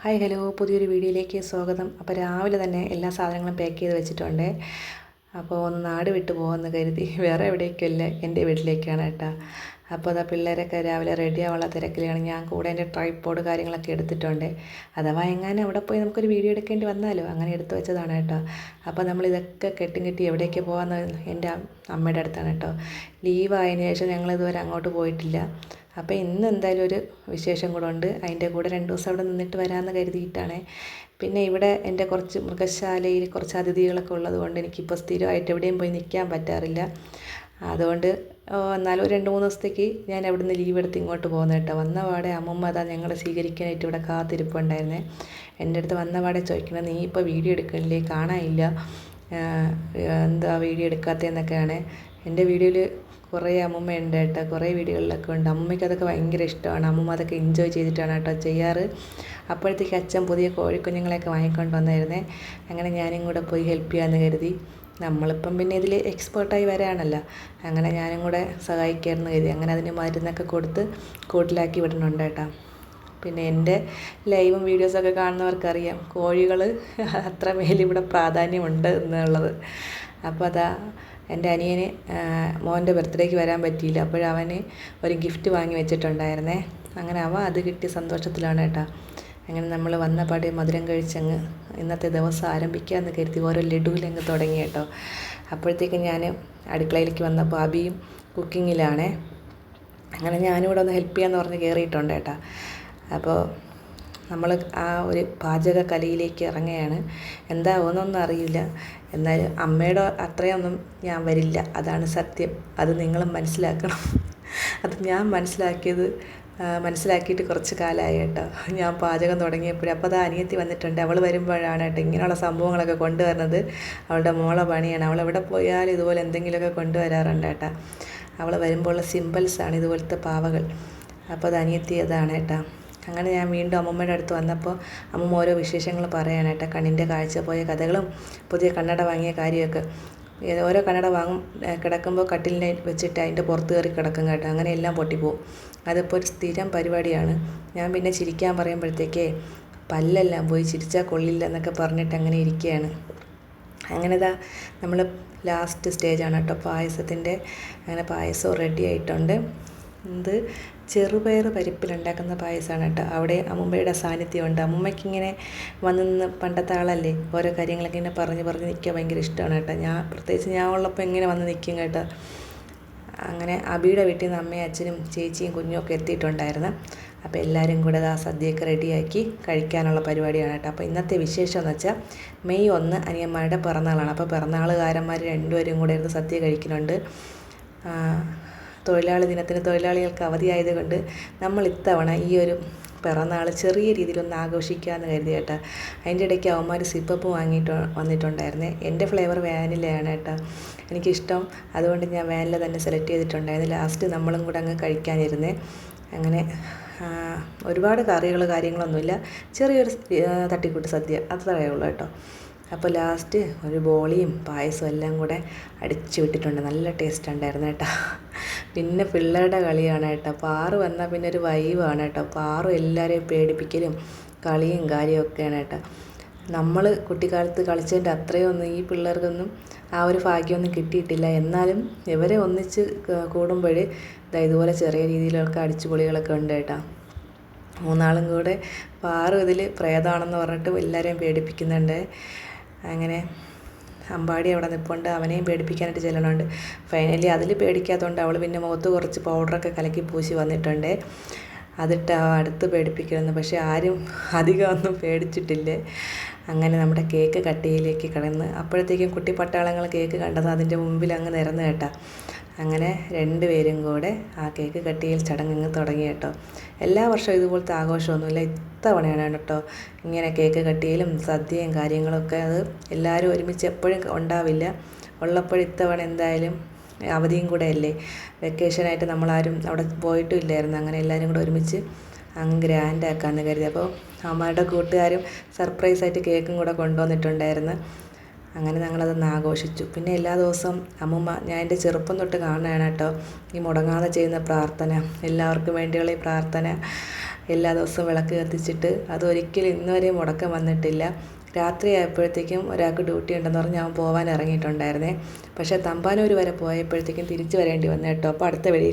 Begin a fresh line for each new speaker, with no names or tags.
Hi hello, പുതിയൊരു വീഡിയോയിലേക്ക് സ്വാഗതം. അപ്പോൾ രാവിലെ തന്നെ എല്ലാ സാധനങ്ങളും പാക്ക് ചെയ്ത് വെച്ചിട്ടുണ്ട്. അപ്പോൾ ഒന്ന് നാട് വിട്ട് പോകുമെന്ന് കരുതി വേറെ എവിടേക്കല്ല, എൻ്റെ വീട്ടിലേക്കാണ് കേട്ടോ. അപ്പോൾ അതാ പിള്ളേരൊക്കെ രാവിലെ റെഡി ആവാനുള്ള തിരക്കിലാണ്. ഞാൻ കൂടെ എൻ്റെ ട്രൈപോഡ് കാര്യങ്ങളൊക്കെ എടുത്തിട്ടുണ്ട്. അഥവാ എങ്ങാനും അവിടെ പോയി നമുക്കൊരു വീഡിയോ എടുക്കേണ്ടി വന്നാലോ, അങ്ങനെ എടുത്തു വെച്ചതാണ് കേട്ടോ. അപ്പോൾ നമ്മളിതൊക്കെ കെട്ടി എവിടേക്ക് പോകാമെന്ന് എൻ്റെ അമ്മയുടെ അടുത്താണ് കേട്ടോ. ലീവായതിനു ശേഷം ഞങ്ങളിതുവരെ അങ്ങോട്ട് പോയിട്ടില്ല. അപ്പോൾ ഇന്ന് എന്തായാലും ഒരു വിശേഷം കൂടെ ഉണ്ട്. അതിൻ്റെ കൂടെ 2 ദിവസം അവിടെ നിന്നിട്ട് വരാമെന്ന് കരുതിയിട്ടാണ്. പിന്നെ ഇവിടെ എൻ്റെ കുറച്ച് മൃഗശാലയിൽ കുറച്ച് അതിഥികളൊക്കെ ഉള്ളത് കൊണ്ട് എനിക്കിപ്പോൾ സ്ഥിരമായിട്ട് എവിടെയും പോയി നിൽക്കാൻ പറ്റാറില്ല. അതുകൊണ്ട് എന്നാലും 2-3 ദിവസത്തേക്ക് ഞാൻ അവിടെ നിന്ന് ലീവ് എടുത്ത് ഇങ്ങോട്ട് പോകുന്നത് കേട്ടോ. വന്നപാടെ അമ്മമ്മ അതാ ഞങ്ങളെ സ്വീകരിക്കാനായിട്ട് ഇവിടെ കാത്തിരിപ്പുണ്ടായിരുന്നേ. എൻ്റെ അടുത്ത് വന്നപാടെ ചോദിക്കണം, നീ ഇപ്പോൾ വീഡിയോ എടുക്കണില്ലേ, കാണാനില്ല, എന്താ വീഡിയോ എടുക്കാത്തതെന്നൊക്കെയാണ്. എൻ്റെ വീഡിയോയിൽ കുറേ അമ്മമ്മ ഉണ്ട് കേട്ടോ, കുറേ വീഡിയോകളിലൊക്കെ ഉണ്ട്. അമ്മയ്ക്ക് അതൊക്കെ ഭയങ്കര ഇഷ്ടമാണ്. അമ്മമ്മ അതൊക്കെ എൻജോയ് ചെയ്തിട്ടാണ് കേട്ടോ ചെയ്യാറ്. അപ്പോഴത്തേക്ക് അച്ഛൻ പുതിയ കോഴിക്കുഞ്ഞുങ്ങളെയൊക്കെ വാങ്ങിക്കൊണ്ട് വന്നായിരുന്നേ. അങ്ങനെ ഞാനും കൂടെ പോയി ഹെൽപ്പ് ചെയ്യാമെന്ന് കരുതി. നമ്മളിപ്പം പിന്നെ ഇതിൽ എക്സ്പേർട്ടായി വരാണല്ലോ, അങ്ങനെ ഞാനും കൂടെ സഹായിക്കാമെന്ന് കരുതി. അങ്ങനെ അതിന് മരുന്നൊക്കെ കൊടുത്ത് കൂട്ടിലാക്കി വിടുന്നുണ്ട് കേട്ടോ. പിന്നെ എൻ്റെ ലൈവും വീഡിയോസൊക്കെ കാണുന്നവർക്കറിയാം കോഴികൾ അത്രമേൽ ഇവിടെ പ്രാധാന്യമുണ്ട് എന്നുള്ളത്. അപ്പോൾ അതാ എൻ്റെ അനിയന് മോൻ്റെ ബർത്ത്ഡേക്ക് വരാൻ പറ്റിയില്ല. അപ്പോഴവന് ഒരു ഗിഫ്റ്റ് വാങ്ങി വെച്ചിട്ടുണ്ടായിരുന്നേ. അങ്ങനെ അവൻ അത് കിട്ടിയ സന്തോഷത്തിലാണ് കേട്ടോ. അങ്ങനെ നമ്മൾ വന്നപാടെ മധുരം കഴിച്ചങ്ങ് ഇന്നത്തെ ദിവസം ആരംഭിക്കാമെന്ന് കരുതി ഓരോ ലഡുവിലങ്ങ് തുടങ്ങി കേട്ടോ. അപ്പോഴത്തേക്കും ഞാൻ അടുക്കളയിലേക്ക് വന്നപ്പോൾ അബിയും കുക്കിങ്ങിലാണേ. അങ്ങനെ ഞാനിവിടെ ഒന്ന് ഹെൽപ്പ് ചെയ്യാമെന്ന് പറഞ്ഞ് കയറിയിട്ടുണ്ട് കേട്ടോ. അപ്പോൾ നമ്മൾ ആ ഒരു പാചക കലയിലേക്ക് ഇറങ്ങുകയാണ്. എന്താവുമെന്നൊന്നും അറിയില്ല, എന്നാലും അമ്മയുടെ അത്രയൊന്നും ഞാൻ വരില്ല, അതാണ് സത്യം. അത് നിങ്ങളും മനസ്സിലാക്കണം. അത് ഞാൻ മനസ്സിലാക്കിയിട്ട് കുറച്ച് കാലമായി കേട്ടോ. ഞാൻ പാചകം തുടങ്ങിയപ്പോഴും. അപ്പോൾ അത് അനിയത്തി വന്നിട്ടുണ്ട്. അവൾ വരുമ്പോഴാണ് കേട്ടോ ഇങ്ങനെയുള്ള സംഭവങ്ങളൊക്കെ കൊണ്ടുവരുന്നത്. അവളുടെ മോളെ പണിയാണ്. അവളെവിടെ പോയാലും ഇതുപോലെ എന്തെങ്കിലുമൊക്കെ കൊണ്ടുവരാറുണ്ട് കേട്ടോ. അവൾ വരുമ്പോഴുള്ള സിമ്പിൾസാണ് ഇതുപോലത്തെ പാവകൾ. അപ്പോൾ അത് അനിയത്തി അതാണ് കേട്ടോ. അങ്ങനെ ഞാൻ വീണ്ടും അമ്മമ്മയുടെ അടുത്ത് വന്നപ്പോൾ അമ്മമ്മ ഓരോ വിശേഷങ്ങൾ പറയാനായിട്ട്, കണ്ണിൻ്റെ കാഴ്ച പോയ കഥകളും പുതിയ കണ്ണട വാങ്ങിയ കാര്യമൊക്കെ. ഓരോ കണ്ണട കിടക്കുമ്പോൾ കട്ടിലിനെ വെച്ചിട്ട് അതിൻ്റെ പുറത്ത് കയറി കിടക്കും കേട്ടോ. അങ്ങനെ എല്ലാം പൊട്ടിപ്പോവും. അതിപ്പോൾ ഒരു സ്ഥിരം പരിപാടിയാണ്. ഞാൻ പിന്നെ ചിരിക്കാൻ പറയുമ്പോഴത്തേക്കേ പല്ലെല്ലാം പോയി ചിരിച്ചാൽ കൊള്ളില്ല എന്നൊക്കെ പറഞ്ഞിട്ട് അങ്ങനെ ഇരിക്കുകയാണ്. അങ്ങനെ ഇതാ നമ്മൾ ലാസ്റ്റ് സ്റ്റേജാണ് കേട്ടോ പായസത്തിൻ്റെ. അങ്ങനെ പായസവും റെഡി ആയിട്ടുണ്ട്. ഇത് ചെറുപയർ പരിപ്പിലുണ്ടാക്കുന്ന പായസമാണ് കേട്ടോ. അവിടെ അമ്മമ്മയുടെ സാന്നിധ്യമുണ്ട്. അമ്മമ്മയ്ക്കിങ്ങനെ വന്ന് പണ്ടത്തെ ആളല്ലേ, ഓരോ കാര്യങ്ങളൊക്കെ ഇങ്ങനെ പറഞ്ഞ് നിൽക്കാൻ ഭയങ്കര ഇഷ്ടമാണ് കേട്ടോ. പ്രത്യേകിച്ച് ഞാൻ ഉള്ളപ്പോൾ ഇങ്ങനെ വന്ന് നിൽക്കും കേട്ടോ. അങ്ങനെ അബിയുടെ വീട്ടിൽ നിന്ന് അമ്മയും അച്ഛനും ചേച്ചിയും കുഞ്ഞും ഒക്കെ എത്തിയിട്ടുണ്ടായിരുന്നു. അപ്പോൾ എല്ലാവരും കൂടെ ആ സദ്യയൊക്കെ റെഡിയാക്കി കഴിക്കാനുള്ള പരിപാടിയാണ് കേട്ടോ. അപ്പോൾ ഇന്നത്തെ വിശേഷം എന്ന് വെച്ചാൽ മെയ് 1 അനിയന്മാരുടെ പിറന്നാളാണ്. അപ്പോൾ പിറന്നാളുകാരന്മാർ 2 പേരും കൂടെ ഇരുന്ന് സദ്യ കഴിക്കുന്നുണ്ട്. തൊഴിലാളി ദിനത്തിന് തൊഴിലാളികൾക്ക് അവധിയായതുകൊണ്ട് നമ്മൾ ഇത്തവണ ഈ ഒരു പിറന്നാൾ ചെറിയ രീതിയിലൊന്ന് ആഘോഷിക്കാമെന്ന് കരുതി കേട്ടോ. അതിൻ്റെ ഇടയ്ക്ക് അവന്മാർ സിപ്പപ്പ് വന്നിട്ടുണ്ടായിരുന്നേ. എൻ്റെ ഫ്ലേവർ വാനിലയാണ് കേട്ടോ എനിക്കിഷ്ടം. അതുകൊണ്ട് ഞാൻ വാനില തന്നെ സെലക്ട് ചെയ്തിട്ടുണ്ടായിരുന്നു. ലാസ്റ്റ് നമ്മളും കൂടെ അങ്ങ് കഴിക്കാനിരുന്നേ. അങ്ങനെ ഒരുപാട് കാര്യങ്ങളൊന്നുമില്ല, ചെറിയൊരു തട്ടിക്കൂട്ട് സദ്യ അത്രയേ ഉള്ളൂ കേട്ടോ. അപ്പോൾ ലാസ്റ്റ് ഒരു ബോളിയും പായസവും എല്ലാം കൂടെ അടിച്ചു വിട്ടിട്ടുണ്ട്. നല്ല ടേസ്റ്റ് ഉണ്ടായിരുന്നു കേട്ടോ. പിന്നെ പിള്ളേരുടെ കളിയാണ് കേട്ടോ. പാറു വന്നാൽ പിന്നെ ഒരു വൈവാണ് കേട്ടോ. പാറു എല്ലാവരെയും പേടിപ്പിക്കലും കളിയും കാര്യമൊക്കെയാണ് കേട്ടോ. നമ്മൾ കുട്ടിക്കാലത്ത് കളിച്ചതിൻ്റെ അത്രയൊന്നും ഈ പിള്ളേർക്കൊന്നും ആ ഒരു ഭാഗ്യമൊന്നും കിട്ടിയിട്ടില്ല. എന്നാലും ഇവരെ ഒന്നിച്ച് കൂടുമ്പോൾ ഇതുപോലെ ചെറിയ രീതിയിലൊക്കെ അടിച്ചുപൊളികളൊക്കെ ഉണ്ട് കേട്ടോ. 3 കൂടെ പാറു ഇതിൽ പ്രേതമാണെന്ന് പറഞ്ഞിട്ട് എല്ലാവരെയും പേടിപ്പിക്കുന്നുണ്ട്. അങ്ങനെ അമ്പാടി അവിടെ നിൽപ്പുണ്ട്, അവനെയും പേടിപ്പിക്കാനായിട്ട് ചെല്ലണുണ്ട്. ഫൈനലി അതിൽ പേടിക്കാത്തതുകൊണ്ട് അവൾ പിന്നെ മുഖത്ത് കുറച്ച് പൗഡറൊക്കെ കലക്കി പൂശി വന്നിട്ടുണ്ട്. അതിട്ട് അടുത്ത് പേടിപ്പിക്കണമെന്ന്. പക്ഷേ ആരും അധികം ഒന്നും പേടിച്ചിട്ടില്ലേ. അങ്ങനെ നമ്മുടെ കേക്ക് കട്ടിയിലേക്ക് കിടന്ന് അപ്പോഴത്തേക്കും കുട്ടി പട്ടാളങ്ങൾ കേക്ക് കണ്ടത് അതിൻ്റെ മുമ്പിൽ അങ്ങ് നിരന്ന് കേട്ടോ. അങ്ങനെ 2 പേരും കൂടെ ആ കേക്ക് കട്ടിയിൽ ചടങ്ങ് തുടങ്ങി കേട്ടോ. എല്ലാ വർഷവും ഇതുപോലത്തെ ആഘോഷമൊന്നുമില്ല, ഇത്തവണയാണ് കേട്ടോ ഇങ്ങനെ കേക്ക് കട്ടിയിലും സദ്യയും കാര്യങ്ങളൊക്കെ. അത് എല്ലാവരും ഒരുമിച്ച് എപ്പോഴും ഉണ്ടാവില്ല, ഉള്ളപ്പോഴും ഇത്തവണ എന്തായാലും അവധിയും കൂടെ അല്ലേ, വെക്കേഷനായിട്ട് നമ്മളാരും അവിടെ പോയിട്ടും ഇല്ലായിരുന്നു. അങ്ങനെ എല്ലാവരും കൂടെ ഒരുമിച്ച് അങ്ങ് ഗ്രാൻഡാക്കാമെന്ന് കരുതി. അപ്പോൾ അമ്മയുടെ കൂട്ടുകാരും സർപ്രൈസായിട്ട് കേക്കും കൂടെ കൊണ്ടുവന്നിട്ടുണ്ടായിരുന്നു. അങ്ങനെ ഞങ്ങളതൊന്ന് ആഘോഷിച്ചു. പിന്നെ എല്ലാ ദിവസവും അമ്മൂമ്മ, ഞാൻ എൻ്റെ ചെറുപ്പം തൊട്ട് കാണുകയാണ് കേട്ടോ ഈ മുടങ്ങാതെ ചെയ്യുന്ന പ്രാർത്ഥന, എല്ലാവർക്കും വേണ്ടിയുള്ള ഈ പ്രാർത്ഥന. എല്ലാ ദിവസവും വിളക്ക് കത്തിച്ചിട്ട് അതൊരിക്കലും ഇന്നുവരെ മുടക്കം വന്നിട്ടില്ല. രാത്രിയായപ്പോഴത്തേക്കും ഒരാൾക്ക് ഡ്യൂട്ടി ഉണ്ടെന്ന് പറഞ്ഞ് അവൻ പോകാൻ ഇറങ്ങിയിട്ടുണ്ടായിരുന്നേ. പക്ഷേ തമ്പാനൂർ വരെ പോയപ്പോഴത്തേക്കും തിരിച്ചു വരേണ്ടി വന്നു കേട്ടോ. അപ്പോൾ അടുത്ത വീഡിയോ